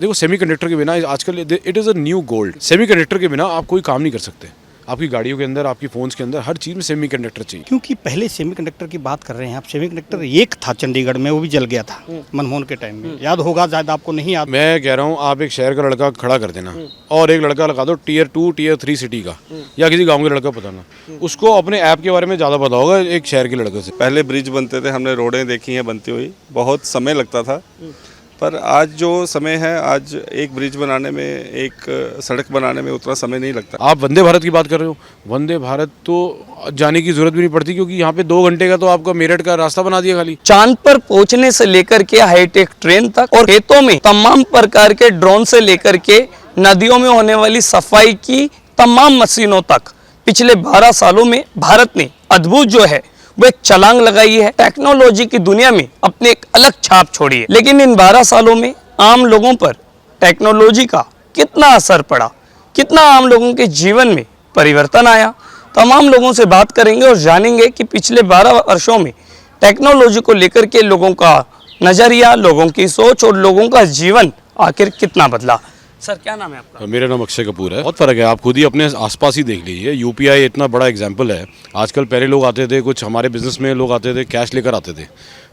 देखो सेमीकंडक्टर के बिना आजकल it is a new gold. Semiconductor के बिना आप कोई काम नहीं कर सकते। आपकी गाड़ियों के अंदर, आपकी फ़ोन्स के अंदर, हर चीज़ में सेमीकंडक्टर चाहिए। क्योंकि पहले सेमीकंडक्टर की बात कर रहे हैं आप, सेमीकंडक्टर एक था चंडीगढ़ में, वो भी जल गया था मनमोहन के टाइम में, याद होगा, शायद आपको नहीं याद। मैं कह रहा हूँ आप एक शहर का लड़का खड़ा कर देना और एक लड़का लगा दो टियर 2 टियर 3 सिटी का या किसी गाँव के लड़का पता ना, उसको अपने ऐप के बारे में ज़्यादा पता होगा एक शहर के लड़के से। पहले ब्रिज बनते थे, हमने रोडें देखी हैं बनती हुई, बहुत समय लगता था। पर आज जो समय है, आज एक ब्रिज बनाने में, एक सड़क बनाने में उतना समय नहीं लगता। आप वंदे भारत की बात कर रहे हो, वंदे भारत तो जाने की जरूरत भी नहीं पड़ती क्योंकि यहाँ पे 2 घंटे का तो आपका मेरठ का रास्ता बना दिया खाली। चांद पर पहुंचने से लेकर के हाईटेक ट्रेन तक और खेतों में तमाम प्रकार के ड्रोन से लेकर के नदियों में होने वाली सफाई की तमाम मशीनों तक पिछले 12 सालों में भारत ने अद्भुत जो है वो एक छलांग लगाई है। टेक्नोलॉजी की दुनिया में अपने एक अलग छाप छोड़ी है। लेकिन इन 12 सालों में आम लोगों पर टेक्नोलॉजी का कितना असर पड़ा, कितना आम लोगों के जीवन में परिवर्तन आया, तमाम लोगों से बात करेंगे और जानेंगे कि पिछले 12 वर्षों में टेक्नोलॉजी को लेकर के लोगों का नजरिया, लोगों की सोच और लोगों का जीवन आखिर कितना बदला। सर क्या नाम है आपका? मेरा नाम अक्षय कपूर है। बहुत फ़र्क है, आप खुद ही अपने आसपास ही देख लीजिए। यूपीआई इतना बड़ा एग्जाम्पल है। आजकल पहले लोग आते थे, कुछ हमारे बिजनेस में लोग आते थे कैश लेकर आते थे,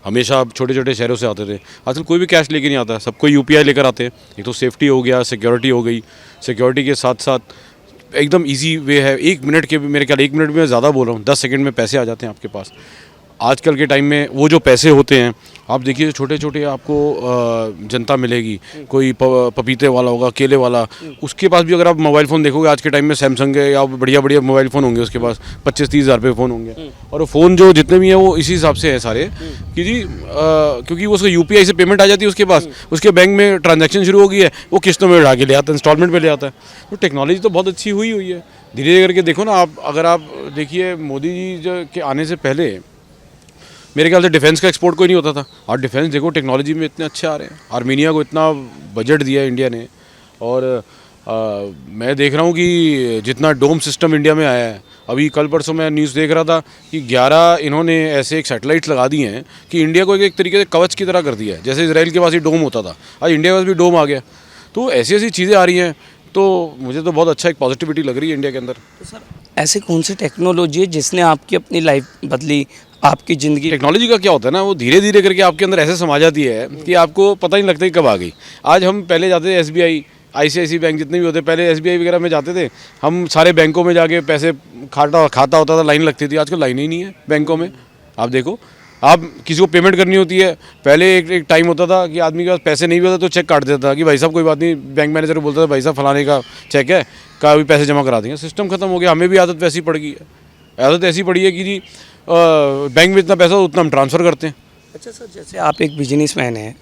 हमेशा छोटे छोटे शहरों से आते थे। आजकल कोई भी कैश लेके नहीं आता, सबको यूपीआई लेकर आते हैं। एक तो सेफ्टी हो गया, सिक्योरिटी हो गई, सिक्योरिटी के साथ साथ एकदम ईजी वे है। 1 मिनट के, मेरे ख्याल 1 मिनट में ज़्यादा बोल रहा हूँ, 10 सेकंड में पैसे आ जाते हैं आपके पास। आजकल के टाइम में वो जो पैसे होते हैं, आप देखिए छोटे छोटे आपको जनता मिलेगी, कोई पपीते वाला होगा, केले वाला, उसके पास भी अगर आप मोबाइल फ़ोन देखोगे आज के टाइम में सैमसंग है या बढ़िया बढ़िया मोबाइल फ़ोन होंगे, उसके पास 25-30 हज़ार रुपये फ़ोन होंगे। और वो फ़ोन जो जितने भी हैं वो इसी हिसाब से है सारे कि जी क्योंकि वो उसको यूपीआई से पेमेंट आ जाती है उसके पास, उसके बैंक में ट्रांजैक्शन शुरू हो गई है, वो किस्तों में उड़ा के ले आता है, इंस्टॉलमेंट पे ले आता है। तो टेक्नोलॉजी तो बहुत अच्छी हुई है। धीरे धीरे करके देखो ना आप, अगर आप देखिए मोदी जी के आने से पहले मेरे ख्याल से डिफेंस का एक्सपोर्ट कोई नहीं होता था। और डिफेंस देखो टेक्नोलॉजी में इतने अच्छे आ रहे हैं। आर्मीनिया को इतना बजट दिया है इंडिया ने। और मैं देख रहा हूँ कि जितना डोम सिस्टम इंडिया में आया है, अभी कल परसों मैं न्यूज़ देख रहा था कि 11 इन्होंने ऐसे एक सैटेलाइट्स लगा दिए हैं कि इंडिया को एक तरीके से कवच की तरह कर दिया है। जैसे इजराइल के पास ही डोम होता था, आज इंडिया के पास भी डोम आ गया। तो ऐसी ऐसी चीज़ें आ रही हैं, तो मुझे तो बहुत अच्छा एक पॉजिटिविटी लग रही है इंडिया के अंदर। तो सर ऐसी कौन सी टेक्नोलॉजी है जिसने आपकी अपनी लाइफ बदली, आपकी ज़िंदगी? टेक्नोलॉजी का क्या होता है ना, वो धीरे धीरे करके आपके अंदर ऐसे समा जाती है कि आपको पता नहीं लगता कि कब आ गई। आज हम पहले जाते थे एसबीआई, आईसीआईसी बैंक जितने भी होते, पहले एसबीआई वगैरह में जाते थे हम, सारे बैंकों में जाके पैसे खाता होता था, लाइन लगती थी। आजकल लाइन ही नहीं है बैंकों में। आप देखो, आप किसी को पेमेंट करनी होती है, पहले एक टाइम होता था कि आदमी के पास पैसे नहीं भी होता तो चेक काट देता था कि भाई साहब कोई बात नहीं, बैंक मैनेजर को बोलता था भाई साहब फलाने का चेक है, का भी पैसे जमा करा देंगे। सिस्टम खत्म हो गया। हमें भी आदत वैसी पड़ गई है। आदत ऐसी पड़ी है कि जी बैंक में इतना पैसा उतना हम ट्रांसफ़र करते हैं। अच्छा सर, जैसे आप एक बिजनेसमैन हैं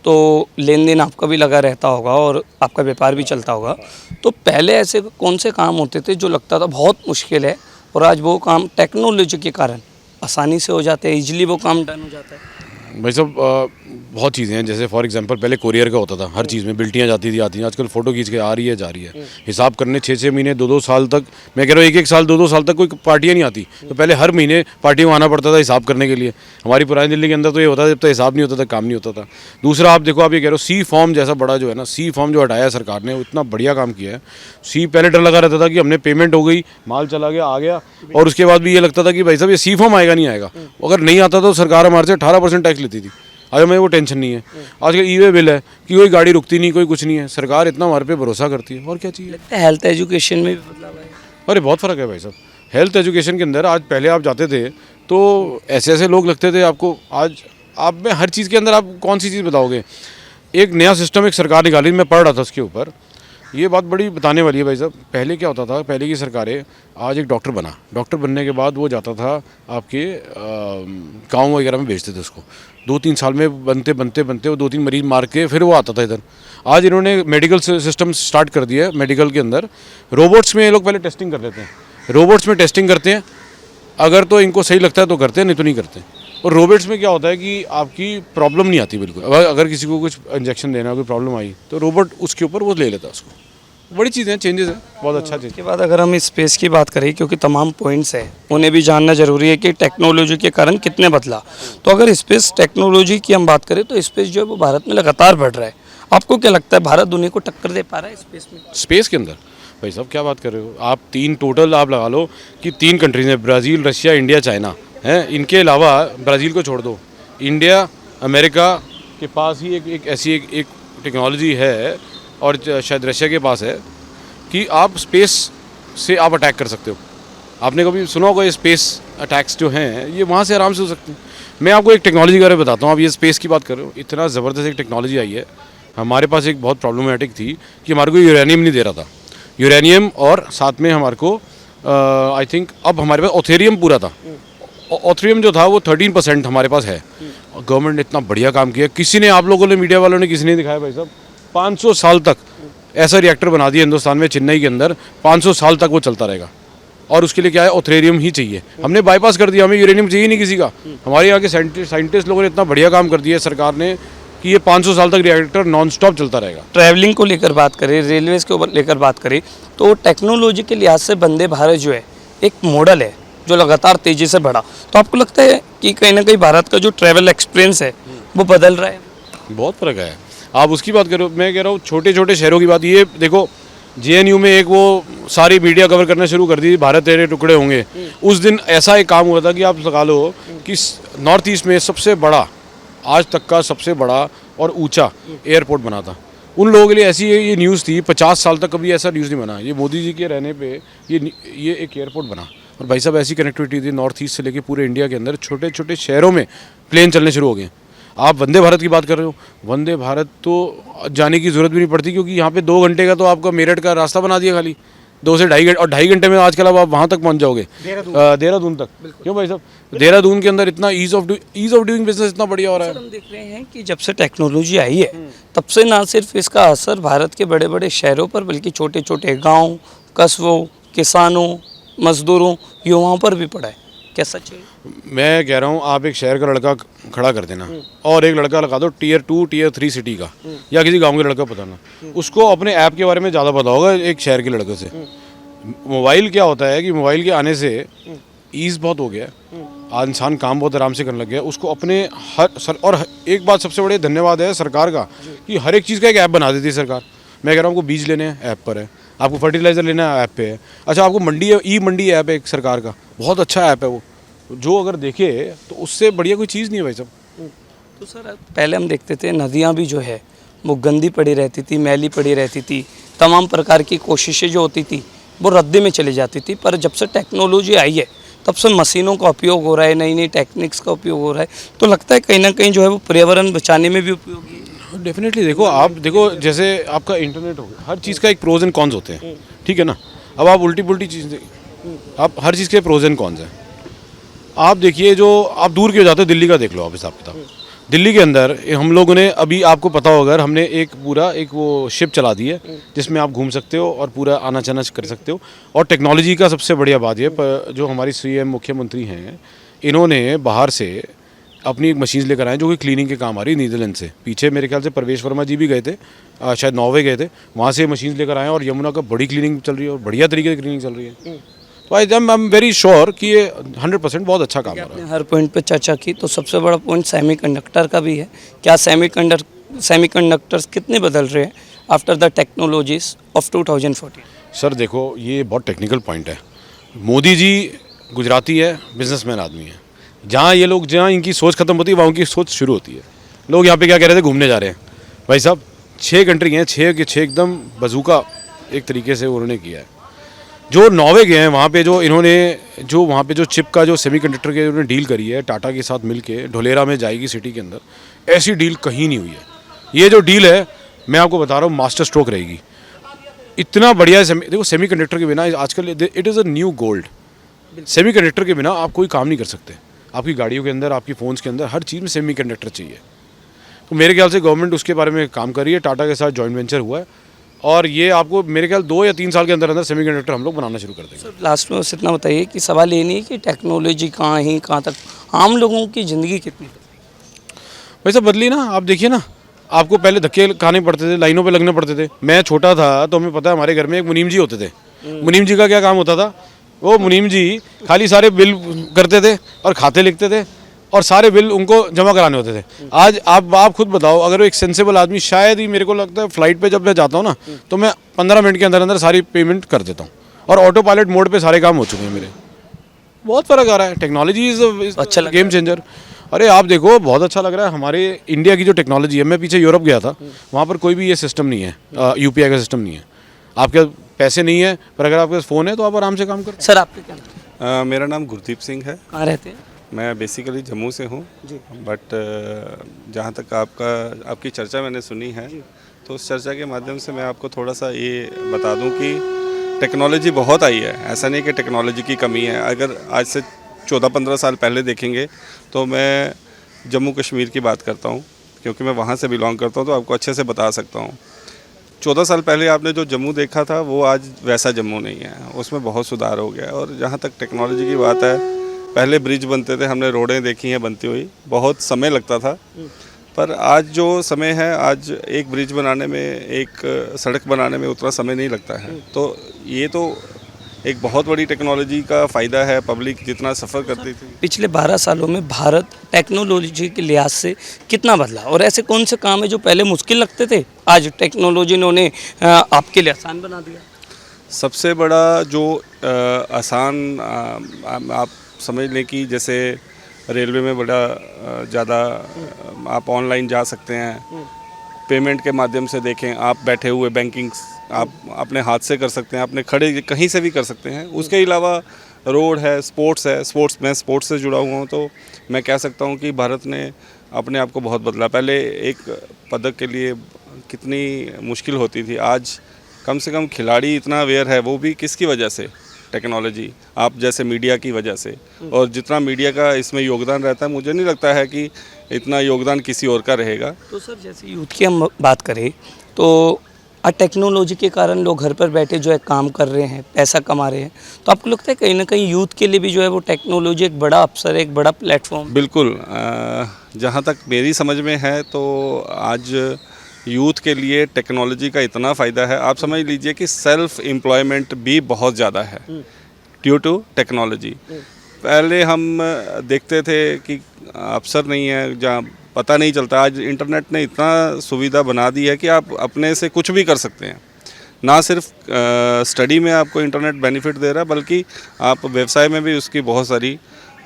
तो लेन देन आपका भी लगा रहता होगा और आपका व्यापार भी चलता होगा, तो पहले ऐसे कौन से काम होते थे जो लगता था बहुत मुश्किल है और आज वो काम टेक्नोलॉजी के कारण आसानी से हो जाते हैं, इजीली वो काम डन हो जाता है? भाई साहब बहुत चीज़ें हैं। जैसे फॉर एग्जांपल पहले कोरियर का होता था, हर चीज़ में बिल्टियाँ जाती थी, आती हैं। आजकल फ़ोटो खींच के आ रही है, जा रही है। हिसाब करने 6-6 महीने, 2-2 साल तक, मैं कह रहा हूँ 1-1 साल, 2-2 साल तक कोई पार्टियाँ नहीं आती। तो पहले हर महीने पार्टियों में आना पड़ता था हिसाब करने के लिए। हमारी पुरानी दिल्ली के अंदर तो ये होता था, जब तक हिसाब नहीं होता था काम नहीं होता था। दूसरा आप देखो, आप ये कह रहे हो सी फॉर्म जैसा बड़ा जो है ना, सी फॉर्म जो हटाया सरकार ने, वो इतना बढ़िया काम किया है। सी पहले डर लगा रहता था कि हमने पेमेंट हो गई, माल चला गया, आ गया, और उसके बाद भी ये लगता था कि भाई साहब ये सी फॉर्म आएगा नहीं आएगा। अगर नहीं आता तो सरकार हमारे से 18% टैक्स लेती थी। आज हमें वो टेंशन नहीं है। आजकल ई-वे बिल है कि कोई गाड़ी रुकती नहीं, कोई कुछ नहीं है। सरकार इतना हमारे पे भरोसा करती है, और क्या चाहिए। हेल्थ एजुकेशन में भी बदलाव है? अरे बहुत फ़र्क है भाई साहब। हेल्थ एजुकेशन के अंदर आज, पहले आप जाते थे तो ऐसे ऐसे लोग लगते थे आपको। आज आप में हर चीज़ के अंदर आप कौन सी चीज़ बताओगे। एक नया सिस्टम एक सरकार निकाली, मैं पढ़ रहा था उसके ऊपर, ये बात बड़ी बताने वाली है भाई साहब। पहले क्या होता था, पहले की सरकारें, आज एक डॉक्टर बना, डॉक्टर बनने के बाद वो जाता था आपके गाँव वगैरह में भेजते थे उसको। 2-3 साल में बनते बनते बनते वो 2-3 मरीज मार के फिर वो आता था इधर। आज इन्होंने मेडिकल सिस्टम स्टार्ट कर दिया है। मेडिकल के अंदर रोबोट्स में ये लोग पहले टेस्टिंग कर लेते हैं, रोबोट्स में टेस्टिंग करते हैं। अगर तो इनको सही लगता है तो करते हैं, नहीं तो नहीं करते। और रोबोट्स में क्या होता है कि आपकी प्रॉब्लम नहीं आती बिल्कुल। अगर किसी को कुछ इंजेक्शन देना, कोई प्रॉब्लम आई तो रोबोट उसके ऊपर वो ले लेता है उसको। बड़ी चीज़ें, चेंजेस है, बहुत अच्छा चीज़। उसके बाद अगर हम स्पेस की बात करें, क्योंकि तमाम पॉइंट्स हैं, उन्हें भी जानना जरूरी है कि टेक्नोलॉजी के कारण कितने बदला। तो अगर स्पेस टेक्नोलॉजी की हम बात करें तो स्पेस जो है वो भारत में लगातार बढ़ रहा है। आपको क्या लगता है भारत दुनिया को टक्कर दे पा रहा है स्पेस में? स्पेस के अंदर भाई साहब क्या बात कर रहे हो आप? तीन टोटल आप लगा लो कि 3 कंट्रीज हैं, ब्राज़ील, रशिया, इंडिया, चाइना हैं। इनके अलावा ब्राज़ील को छोड़ दो, इंडिया, अमेरिका के पास ही एक ऐसी एक टेक्नोलॉजी है, और शायद रशिया के पास है, कि आप स्पेस से आप अटैक कर सकते हो। आपने कभी सुना होगा ये स्पेस अटैक्स जो हैं ये वहाँ से आराम से हो सकते हैं। मैं आपको एक टेक्नोलॉजी के बारे में बताता हूँ। आप ये स्पेस की बात कर रहे हो, इतना ज़बरदस्त एक टेक्नोलॉजी आई है। हमारे पास एक बहुत प्रॉब्लमेटिक थी कि हमारे को यूरेनियम नहीं दे रहा था, यूरेनियम, और साथ में हमारे को आई थिंक अब हमारे पास ऑथेरियम पूरा था। ऑथेरियम जो था वो 13% हमारे पास है। गवर्नमेंट ने इतना बढ़िया काम किया, किसी ने, आप लोगों ने, मीडिया वालों ने किसी ने दिखाया भाई साहब, 500 साल तक ऐसा रिएक्टर बना दिया हिंदुस्तान में, चेन्नई के अंदर 500 साल तक वो चलता रहेगा। और उसके लिए क्या है, ऑथेरियम ही चाहिए। हमने बाईपास कर दिया, हमें यूरेनियम चाहिए नहीं किसी का। हमारे यहाँ के साइंटिस्ट लोगों ने इतना बढ़िया काम कर दिया सरकार ने कि ये 500 साल तक रिएक्टर नॉन स्टॉप चलता रहेगा। ट्रैवलिंग को लेकर बात करें, रेलवेज़ के ऊपर लेकर बात करें, तो टेक्नोलॉजी के लिहाज से वंदे भारत जो है एक मॉडल है जो लगातार तेज़ी से बढ़ा। तो आपको लगता है कि कहीं ना कहीं भारत का जो ट्रैवल एक्सपीरियंस है वो बदल रहा है? बहुत फ़र्क है। आप उसकी बात करो, मैं कह रहा हूँ छोटे छोटे शहरों की बात। ये देखो, JNU में एक वो सारी मीडिया कवर करना शुरू कर दी, भारत तेरे टुकड़े होंगे। उस दिन ऐसा एक काम हुआ था कि आप लगा लो कि नॉर्थ ईस्ट में सबसे बड़ा, आज तक का सबसे बड़ा और ऊंचा एयरपोर्ट बना था। उन लोगों के लिए ऐसी ये न्यूज़ थी, 50 साल तक कभी ऐसा न्यूज़ नहीं बना। ये मोदी जी के रहने पे ये एक एयरपोर्ट बना। और भाई साहब ऐसी कनेक्टिविटी थी नॉर्थ ईस्ट से लेके पूरे इंडिया के अंदर, छोटे छोटे शहरों में प्लेन चलने शुरू हो गए। आप वंदे भारत की बात कर रहे हो, वंदे भारत तो जाने की ज़रूरत भी नहीं पड़ती, क्योंकि यहाँ पे 2 घंटे का तो आपका मेरठ का रास्ता बना दिया खाली, 2 से 2.5 घंटे, और 2.5 घंटे में आजकल अब आप वहाँ तक पहुँच जाओगे, देहरादून तक। क्यों भाई साहब, देहरादून के अंदर इतना ईज़ ऑफ डूइंग बिजनेस इतना बढ़िया हो रहा है। हम देख रहे हैं कि जब से टेक्नोलॉजी आई है तब से ना सिर्फ इसका असर भारत के बड़े बड़े शहरों पर, बल्कि छोटे छोटे गाँव, कस्बों, किसानों, मजदूरों, युवाओं पर भी पड़ा है। क्या सच है? मैं कह रहा हूँ, आप एक शहर का लड़का खड़ा कर देना और एक लड़का लगा दो Tier 2 Tier 3 सिटी का, या किसी गांव के लड़का पता ना, उसको अपने ऐप के बारे में ज़्यादा पता होगा एक शहर के लड़के से। मोबाइल क्या होता है कि मोबाइल के आने से ईज़ बहुत हो गया है, इंसान काम बहुत आराम से करने लग गया। उसको अपने और एक बात सबसे बड़ी धन्यवाद है सरकार का कि हर एक चीज़ का एक ऐप बना देती है सरकार। मैं कह रहा हूँ, आपको बीज लेने हैं ऐप पर है, आपको फर्टिलाइज़र लेना है ऐप पे है, अच्छा आपको मंडी है, ई मंडी ऐप है एक सरकार का, बहुत अच्छा ऐप है वो, जो अगर देखे तो उससे बढ़िया कोई चीज़ नहीं है भाई साहब। तो सर पहले हम देखते थे नदियाँ भी जो है वो गंदी पड़ी रहती थी, मैली पड़ी रहती थी, तमाम प्रकार की कोशिशें जो होती थी वो रद्दी में चली जाती थी। पर जब से टेक्नोलॉजी आई है तब से मशीनों का उपयोग हो रहा है, नई नई टेक्निक्स का उपयोग हो रहा है, तो लगता है कहीं ना कहीं जो है वो पर्यावरण बचाने में भी उपयोगी है। डेफिनेटली देखो, आप देखो जैसे आपका इंटरनेट हो गया, हर चीज़ का एक प्रोज एंड कॉन्स होते हैं, ठीक है ना। अब आप उल्टी पुल्टी चीज़, आप हर चीज़ के प्रोज एंड कॉन्स हैं। आप देखिए, जो आप दूर क्यों जाते हो, दिल्ली का देख लो आप हिसाब किताब। दिल्ली के अंदर हम लोगों ने, अभी आपको पता होगा, अगर हमने एक पूरा एक वो शिप चला दी है जिसमें आप घूम सकते हो और पूरा आना जाना कर सकते हो। और टेक्नोलॉजी का सबसे बढ़िया बात ये, जो हमारी CM मुख्यमंत्री हैं, इन्होंने बाहर से अपनी एक मशीन लेकर आए जो कि क्लीनिंग के काम आ रही है, नीदरलैंड से। पीछे मेरे ख्याल से परवेश वर्मा जी भी गए थे, शायद नॉर्वे गए थे, वहाँ से मशीन लेकर आए और यमुना का बड़ी क्लीनिंग चल रही है और बढ़िया तरीके से क्लीनिंग चल रही है। तो आई एम वेरी श्योर कि ये 100% बहुत अच्छा काम हो रहा है। हर पॉइंट पे चर्चा की, तो सबसे बड़ा पॉइंट सेमीकंडक्टर का भी है। क्या सेमीकंडक्टर्स कितने बदल रहे हैं after the technologies of 2014? Sir देखो, ये बहुत टेक्निकल पॉइंट है। मोदी जी गुजराती है, बिजनेसमैन आदमी है। जहाँ ये लोग, जहाँ इनकी सोच खत्म होती है वहाँ उनकी सोच शुरू होती है। लोग यहाँ पे क्या कह रहे थे, घूमने जा रहे हैं। भाई साहब 6 कंट्री हैं, 6 के 6 एकदम बजूका एक तरीके से उन्होंने किया है। जो नॉर्वे गए हैं वहाँ पे, जो इन्होंने, जो वहाँ पे जो चिप का जो सेमीकंडक्टर के उन्होंने डील करी है टाटा के साथ मिलके, ढोलेरा में जाएगी सिटी के अंदर, ऐसी डील कहीं नहीं हुई है। ये जो डील है, मैं आपको बता रहा हूँ, मास्टर स्ट्रोक रहेगी। इतना बढ़िया है। देखो, सेमीकंडक्टर के बिना आजकल it is a new gold. Semiconductor के बिना आप कोई काम नहीं कर सकते। आपकी गाड़ियों के अंदर, आपकी फ़ोन्स के अंदर, हर चीज़ में सेमीकंडक्टर चाहिए। तो मेरे ख्याल से गवर्नमेंट उसके बारे में काम कर रही है। टाटा के साथ जॉइंट वेंचर हुआ है और ये आपको मेरे ख्याल 2 या 3 साल के अंदर अंदर सेमीकंडक्टर हम लोग बनाना शुरू कर देंगे। सर लास्ट में बस इतना बताइए कि सवाल ये नहीं है कि टेक्नोलॉजी कहाँ तक, आम लोगों की ज़िंदगी कितनी वैसे बदली ना। आप देखिए ना, आपको पहले धक्के खाने पड़ते थे, लाइनों पे लगने पड़ते थे। मैं छोटा था तो हमें पता है, हमारे घर में एक मुनीम जी होते थे। मुनीम जी का क्या काम होता था, वो मुनीम जी खाली सारे बिल करते थे और खाते लिखते थे और सारे बिल उनको जमा कराने होते थे। आज आप खुद बताओ, अगर एक सेंसेबल आदमी, शायद ही मेरे को लगता है फ्लाइट पे जब मैं जाता हूँ ना, तो मैं 15 मिनट के अंदर अंदर सारी पेमेंट कर देता हूँ और ऑटो पायलट मोड पे सारे काम हो चुके हैं मेरे। बहुत फ़र्क आ रहा है। टेक्नोलॉजी इज अच्छा लग गेम चेंजर। अरे आप देखो, बहुत अच्छा लग रहा है हमारे इंडिया की जो टेक्नोलॉजी है। मैं पीछे यूरोप गया था, वहाँ पर कोई भी ये सिस्टम नहीं है, यूपीआई का सिस्टम नहीं है। आपके पैसे नहीं है, पर अगर आपके पास फ़ोन है तो आप आराम से काम कर। सर आपके क्या नाम है? मेरा नाम गुरदीप सिंह है। कहाँ रहते हैं? मैं बेसिकली जम्मू से हूँ, बट जहाँ तक आपकी चर्चा मैंने सुनी है, तो उस चर्चा के माध्यम से मैं आपको थोड़ा सा ये बता दूँ कि टेक्नोलॉजी बहुत आई है। ऐसा नहीं कि टेक्नोलॉजी की कमी है। अगर आज से 14-15 साल पहले देखेंगे तो मैं जम्मू कश्मीर की बात करता हूँ, क्योंकि मैं वहाँ से बिलोंग करता हूँ, तो आपको अच्छे से बता सकता हूँ। 14 साल पहले आपने जो जम्मू देखा था वो आज वैसा जम्मू नहीं है, उसमें बहुत सुधार हो गया है। और जहाँ तक टेक्नोलॉजी की बात है, पहले ब्रिज बनते थे, हमने रोडें देखी हैं बनती हुई, बहुत समय लगता था। पर आज जो समय है, आज एक ब्रिज बनाने में, एक सड़क बनाने में उतना समय नहीं लगता है। तो ये तो एक बहुत बड़ी टेक्नोलॉजी का फ़ायदा है। पब्लिक जितना सफ़र करती थी, पिछले 12 सालों में भारत टेक्नोलॉजी के लिहाज से कितना बदला, और ऐसे कौन से काम है जो पहले मुश्किल लगते थे, आज टेक्नोलॉजी ने उन्हें आपके लिए आसान बना दिया? सबसे बड़ा जो आसान आप समझ लें कि जैसे रेलवे में बड़ा ज़्यादा आप ऑनलाइन जा सकते हैं। पेमेंट के माध्यम से देखें, आप बैठे हुए बैंकिंग आप अपने हाथ से कर सकते हैं, अपने खड़े कहीं से भी कर सकते हैं। उसके अलावा रोड है, स्पोर्ट्स है। मैं स्पोर्ट्स से जुड़ा हुआ हूँ, तो मैं कह सकता हूँ कि भारत ने अपने आप को बहुत बदला। पहले एक पदक के लिए कितनी मुश्किल होती थी, आज कम से कम खिलाड़ी इतना अवेयर है, वो भी किसकी वजह से? टेक्नोलॉजी, आप जैसे मीडिया की वजह से। और जितना मीडिया का इसमें योगदान रहता है, मुझे नहीं लगता है कि इतना योगदान किसी और का रहेगा। तो सर जैसे यूथ की हम बात करें तो टेक्नोलॉजी के कारण लोग घर पर बैठे जो है काम कर रहे हैं, पैसा कमा रहे हैं, तो आपको लगता है कहीं ना कहीं यूथ के लिए भी जो है वो टेक्नोलॉजी एक बड़ा अवसर है, एक बड़ा प्लेटफॉर्म? बिल्कुल। जहाँ तक मेरी समझ में है तो आज यूथ के लिए टेक्नोलॉजी का इतना फ़ायदा है, आप समझ लीजिए कि सेल्फ एम्प्लॉयमेंट भी बहुत ज़्यादा है ड्यू टू टेक्नोलॉजी। पहले हम देखते थे कि अवसर नहीं है, जहाँ पता नहीं चलता। आज इंटरनेट ने इतना सुविधा बना दी है कि आप अपने से कुछ भी कर सकते हैं। ना सिर्फ स्टडी में आपको इंटरनेट बेनिफिट दे रहा है, बल्कि आप व्यवसाय में भी उसकी बहुत सारी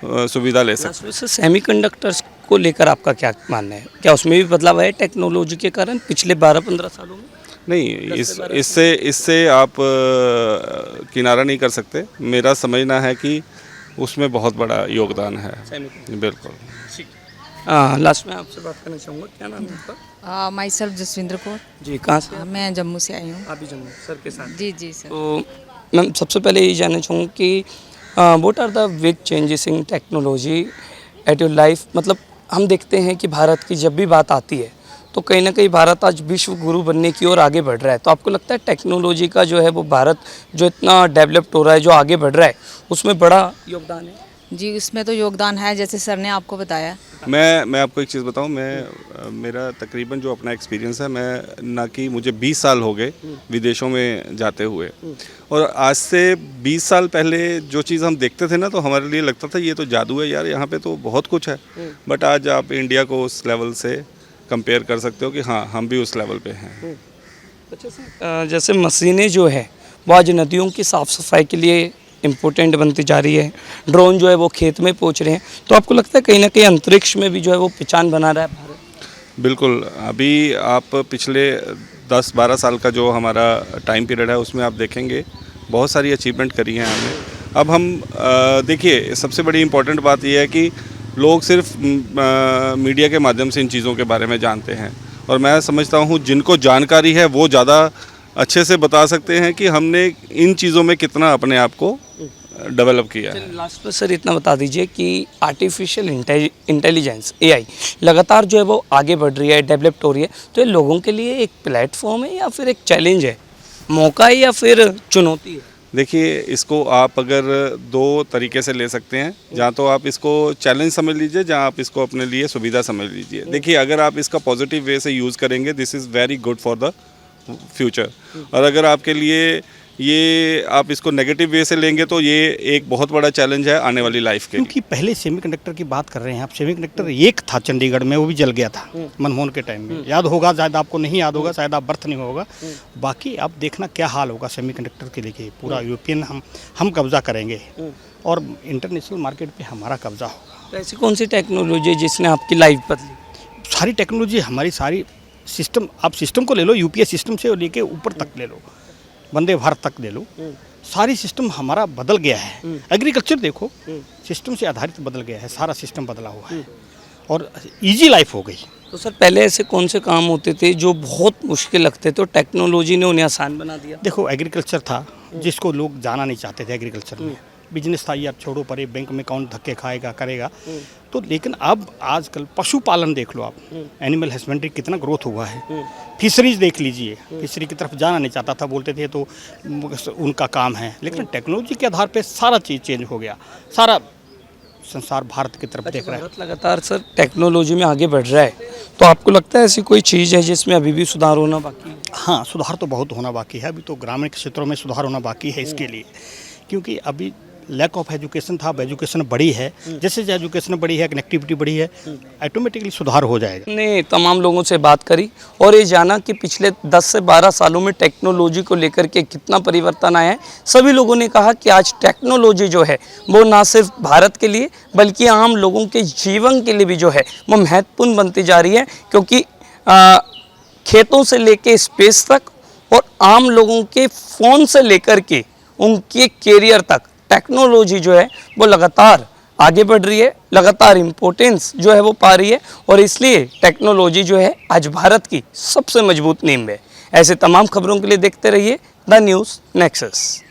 सुविधा ले सकते हैं। सेमीकंडक्टर्स को लेकर आपका क्या मानना है? क्या उसमें भी बदलाव है टेक्नोलॉजी के कारण पिछले 12-15 सालों में? नहीं, इससे आप किनारा नहीं कर सकते। मेरा समझना है कि उसमें बहुत बड़ा योगदान है। बिल्कुल। लास्ट में आपसे बात करना चाहूँगा, क्या नाम है आपका? Myself Jasvinder Kaur. जी, कहाँ से? मैं जम्मू से आई हूँ। आप भी जम्मू सर के साथ? जी जी सर। तो मैं सबसे पहले ये जानना चाहूँगा कि what are the big changes in technology at your life? मतलब हम देखते हैं कि भारत की जब भी बात आती है तो कहीं ना कहीं भारत आज विश्व गुरु बनने की ओर आगे बढ़ रहा है। तो आपको लगता है टेक्नोलॉजी का जो है वो भारत जो इतना डेवलप्ड हो रहा है, जो आगे बढ़ रहा है, उसमें बड़ा योगदान है? जी, उसमें तो योगदान है, जैसे सर ने आपको बताया। मैं आपको एक चीज़ बताऊं, मेरा तकरीबन जो अपना एक्सपीरियंस है, मैं ना कि मुझे 20 साल हो गए विदेशों में जाते हुए, और आज से 20 साल पहले जो चीज़ हम देखते थे ना, तो हमारे लिए लगता था ये तो जादू है यार, यहाँ पे तो बहुत कुछ है। बट आज आप इंडिया को उस लेवल से कंपेयर कर सकते हो कि हाँ, हम भी उस लेवल पे हैं। अच्छा सर, जैसे मशीनें जो है वो आज नदियों की साफ़ सफाई के लिए इम्पोर्टेंट बनती जा रही है, ड्रोन जो है वो खेत में पहुंच रहे हैं, तो आपको लगता है कहीं ना कहीं अंतरिक्ष में भी जो है वो पहचान बना रहा है भारत? बिल्कुल। अभी आप पिछले 10-12 साल का जो हमारा टाइम पीरियड है, उसमें आप देखेंगे बहुत सारी अचीवमेंट करी हैं हमने। अब हम देखिए, सबसे बड़ी इम्पोर्टेंट बात यह है कि लोग सिर्फ मीडिया के माध्यम से इन चीज़ों के बारे में जानते हैं, और मैं समझता हूँ जिनको जानकारी है वो ज़्यादा अच्छे से बता सकते हैं कि हमने इन चीज़ों में कितना अपने आप को डेवलप किया है। लास्ट में सर इतना बता दीजिए कि आर्टिफिशियल इंटेलिजेंस AI लगातार जो है वो आगे बढ़ रही है, डेवलप्ड हो रही है, तो ये लोगों के लिए एक प्लेटफॉर्म है या फिर एक चैलेंज है, मौका है या फिर चुनौती है? देखिए, इसको आप अगर 2 तरीके से ले सकते हैं। जहाँ तो आप इसको चैलेंज समझ लीजिए, जहाँ आप इसको अपने लिए सुविधा समझ लीजिए। देखिए, अगर आप इसका पॉजिटिव वे से यूज़ करेंगे, this is very good for the future. और अगर आपके लिए ये आप इसको नेगेटिव वे से लेंगे तो ये एक बहुत बड़ा चैलेंज है आने वाली लाइफ के लिए। क्योंकि पहले सेमीकंडक्टर की बात कर रहे हैं आप, सेमीकंडक्टर एक था चंडीगढ़ में, वो भी जल गया था मनमोहन के टाइम में। याद होगा, शायद आपको नहीं याद होगा, शायद आप बर्थ नहीं होगा। बाकी आप देखना क्या हाल होगा सेमीकंडक्टर के लेके, पूरा यूरोपियन हम कब्जा करेंगे और इंटरनेशनल मार्केट पे हमारा कब्जा होगा। तो ऐसी कौन सी टेक्नोलॉजी है जिसने आपकी लाइफ बदली? सारी टेक्नोलॉजी हमारी, सारी सिस्टम, आप सिस्टम को ले लो, यूपीएस सिस्टम से लेके ऊपर तक ले लो, वंदे भारत तक ले लो, सारी सिस्टम हमारा बदल गया है। एग्रीकल्चर देखो, सिस्टम से आधारित बदल गया है, सारा सिस्टम बदला हुआ है और इजी लाइफ हो गई। तो सर पहले ऐसे कौन से काम होते थे जो बहुत मुश्किल लगते तो टेक्नोलॉजी ने उन्हें आसान बना दिया? देखो, एग्रीकल्चर था जिसको लोग जाना नहीं चाहते थे, एग्रीकल्चर में बिजनेस था, यार छोड़ो परे, बैंक में कौन धक्के खाएगा करेगा। तो लेकिन अब आजकल पशुपालन देख लो आप, एनिमल हस्बेंड्री कितना ग्रोथ हुआ है। फिशरीज देख लीजिए, फिशरी की तरफ जाना नहीं चाहता था, बोलते थे तो उनका काम है, लेकिन टेक्नोलॉजी के आधार पे सारा चीज़ चेंज हो गया, सारा संसार भारत की तरफ देख रहा है। भारत लगातार सर टेक्नोलॉजी में आगे बढ़ रहा है, तो आपको लगता है ऐसी कोई चीज़ है जिसमें अभी भी सुधार होना बाकी है? हाँ, सुधार तो बहुत होना बाकी है, अभी तो ग्रामीण क्षेत्रों में सुधार होना बाकी है इसके लिए, क्योंकि अभी लैक ऑफ एजुकेशन था। अब एजुकेशन बढ़ी है, जैसे जैसे एजुकेशन बढ़ी है, कनेक्टिविटी बढ़ी है, ऑटोमेटिकली सुधार हो जाएगा। ने तमाम लोगों से बात करी और ये जाना कि पिछले 10 से 12 सालों में टेक्नोलॉजी को लेकर के कितना परिवर्तन आया है। सभी लोगों ने कहा कि आज टेक्नोलॉजी जो है वो ना सिर्फ भारत के लिए बल्कि आम लोगों के जीवन के लिए भी जो है वो महत्वपूर्ण बनती जा रही है, क्योंकि खेतों से लेके स्पेस तक और आम लोगों के फ़ोन से लेकर के उनके कैरियर तक टेक्नोलॉजी जो है वो लगातार आगे बढ़ रही है, लगातार इम्पोर्टेंस जो है वो पा रही है और इसलिए टेक्नोलॉजी जो है आज भारत की सबसे मजबूत नींव है। ऐसे तमाम खबरों के लिए देखते रहिए द न्यूज़ नेक्सस।